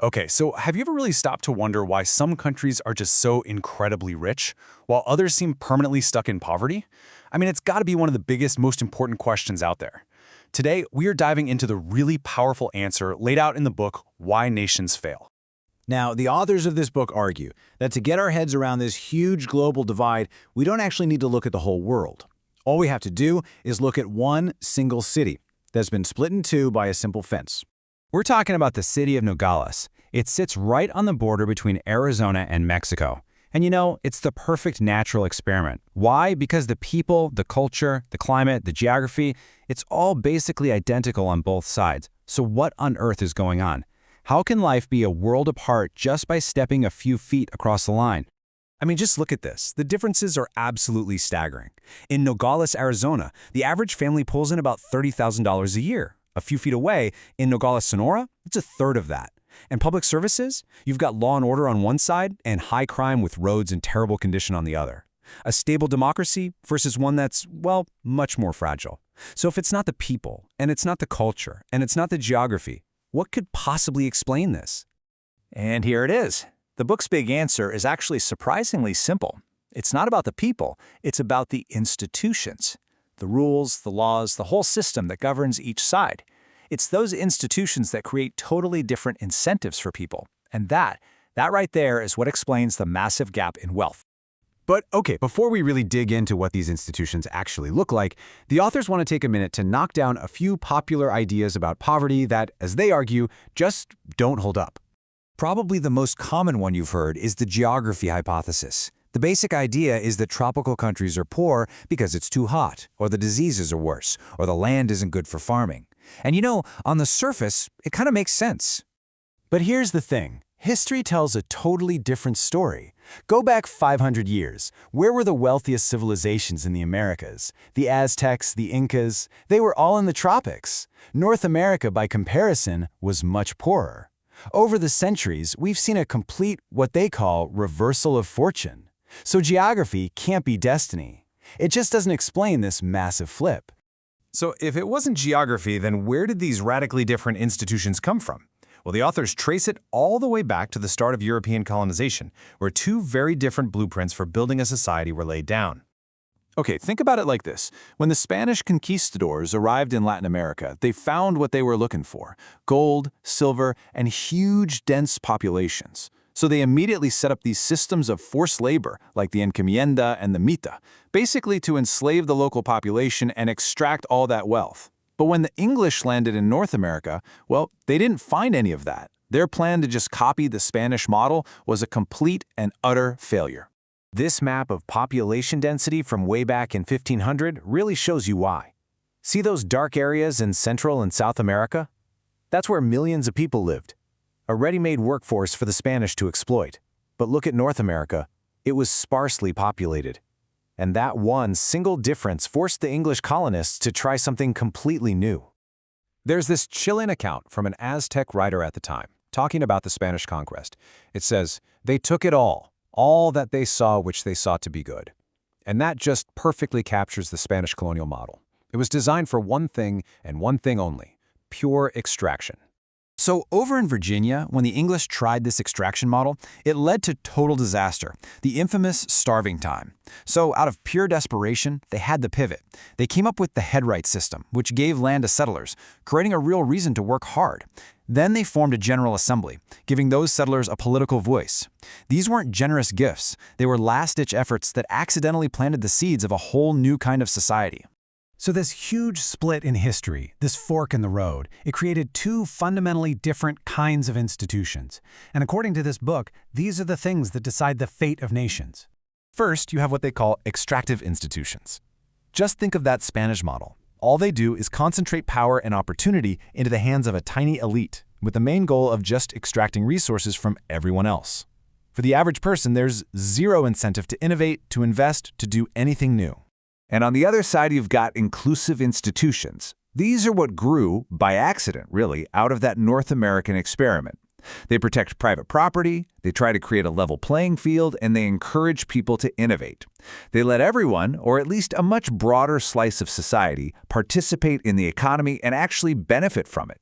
Okay, so have you ever really stopped to wonder why some countries are just so incredibly rich, while others seem permanently stuck in poverty? I mean, it's got to be one of the biggest, most important questions out there. Today, we are diving into the really powerful answer laid out in the book, Why Nations Fail. Now, the authors of this book argue that to get our heads around this huge global divide, we don't actually need to look at the whole world. All we have to do is look at one single city that's been split in two by a simple fence. We're talking about the city of Nogales. It sits right on the border between Arizona and Mexico. And you know, it's the perfect natural experiment. Why? Because the people, the culture, the climate, the geography, it's all basically identical on both sides. So what on earth is going on? How can life be a world apart just by stepping a few feet across the line? I mean, just look at this. The differences are absolutely staggering. In Nogales, Arizona, the average family pulls in about $30,000 a year. A few feet away, in Nogales, Sonora, it's a third of that. And public services? You've got law and order on one side and high crime with roads in terrible condition on the other. A stable democracy versus one that's, well, much more fragile. So if it's not the people, and it's not the culture, and it's not the geography, what could possibly explain this? And here it is. The book's big answer is actually surprisingly simple. It's not about the people, it's about the institutions. The rules, the laws, the whole system that governs each side. It's those institutions that create totally different incentives for people. And that right there is what explains the massive gap in wealth. But okay, before we really dig into what these institutions actually look like, the authors want to take a minute to knock down a few popular ideas about poverty that, as they argue, just don't hold up. Probably the most common one you've heard is the geography hypothesis. The basic idea is that tropical countries are poor because it's too hot, or the diseases are worse, or the land isn't good for farming. And you know, on the surface, it kind of makes sense. But here's the thing. History tells a totally different story. Go back 500 years. Where were the wealthiest civilizations in the Americas? The Aztecs, the Incas, they were all in the tropics. North America, by comparison, was much poorer. Over the centuries, we've seen a complete, what they call, reversal of fortune. So geography can't be destiny. It just doesn't explain this massive flip. So if it wasn't geography, then where did these radically different institutions come from? Well, the authors trace it all the way back to the start of European colonization, where two very different blueprints for building a society were laid down. Okay, think about it like this. When the Spanish conquistadors arrived in Latin America, they found what they were looking for: gold, silver, and huge, dense populations. So they immediately set up these systems of forced labor, like the encomienda and the mita, basically to enslave the local population and extract all that wealth. But when the English landed in North America, well, they didn't find any of that. Their plan to just copy the Spanish model was a complete and utter failure. This map of population density from way back in 1500 really shows you why. See those dark areas in Central and South America? That's where millions of people lived. A ready-made workforce for the Spanish to exploit. But look at North America. It was sparsely populated. And that one single difference forced the English colonists to try something completely new. There's this chilling account from an Aztec writer at the time, talking about the Spanish conquest. It says, "They took it all that they saw which they sought to be good." And that just perfectly captures the Spanish colonial model. It was designed for one thing and one thing only: pure extraction. So over in Virginia, when the English tried this extraction model, it led to total disaster, the infamous starving time. So out of pure desperation, they had to pivot. They came up with the headright system, which gave land to settlers, creating a real reason to work hard. Then they formed a general assembly, giving those settlers a political voice. These weren't generous gifts. They were last-ditch efforts that accidentally planted the seeds of a whole new kind of society. So this huge split in history, this fork in the road, it created two fundamentally different kinds of institutions. And according to this book, these are the things that decide the fate of nations. First, you have what they call extractive institutions. Just think of that Spanish model. All they do is concentrate power and opportunity into the hands of a tiny elite, with the main goal of just extracting resources from everyone else. For the average person, there's zero incentive to innovate, to invest, to do anything new. And on the other side, you've got inclusive institutions. These are what grew, by accident really, out of that North American experiment. They protect private property, they try to create a level playing field, and they encourage people to innovate. They let everyone, or at least a much broader slice of society, participate in the economy and actually benefit from it.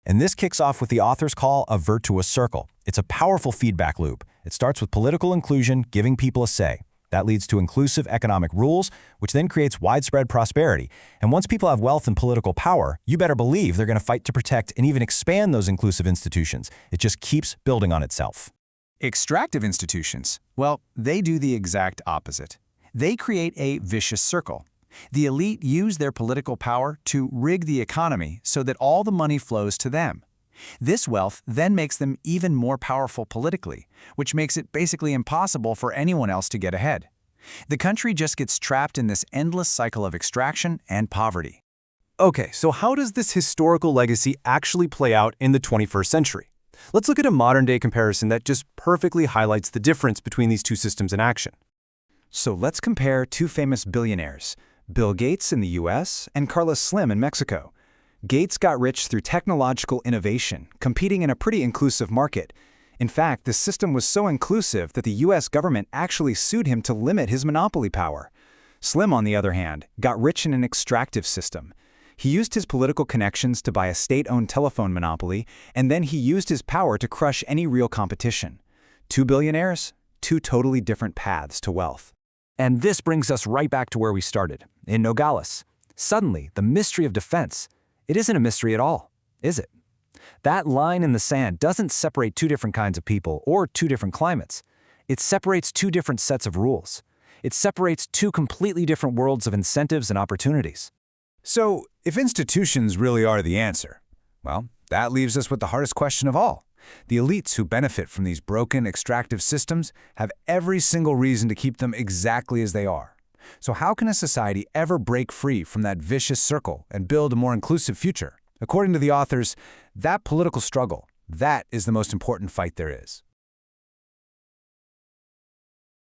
And this kicks off with the author's call a virtuous circle. It's a powerful feedback loop. It starts with political inclusion, giving people a say. That leads to inclusive economic rules, which then creates widespread prosperity. And once people have wealth and political power, you better believe they're going to fight to protect and even expand those inclusive institutions. It just keeps building on itself. Extractive institutions, well, they do the exact opposite. They create a vicious circle. The elite use their political power to rig the economy so that all the money flows to them. This wealth then makes them even more powerful politically, which makes it basically impossible for anyone else to get ahead. The country just gets trapped in this endless cycle of extraction and poverty. Okay, so how does this historical legacy actually play out in the 21st century? Let's look at a modern-day comparison that just perfectly highlights the difference between these two systems in action. So let's compare two famous billionaires, Bill Gates in the US and Carlos Slim in Mexico. Gates got rich through technological innovation, competing in a pretty inclusive market. In fact, the system was so inclusive that the US government actually sued him to limit his monopoly power. Slim, on the other hand, got rich in an extractive system. He used his political connections to buy a state-owned telephone monopoly, and then he used his power to crush any real competition. Two billionaires, two totally different paths to wealth. And this brings us right back to where we started, in Nogales. Suddenly, the mystery of defense. It isn't a mystery at all, is it? That line in the sand doesn't separate two different kinds of people or two different climates. It separates two different sets of rules. It separates two completely different worlds of incentives and opportunities. So, if institutions really are the answer, well, that leaves us with the hardest question of all. The elites who benefit from these broken, extractive systems have every single reason to keep them exactly as they are. So how can a society ever break free from that vicious circle and build a more inclusive future? According to the authors, that political struggle, that is the most important fight there is.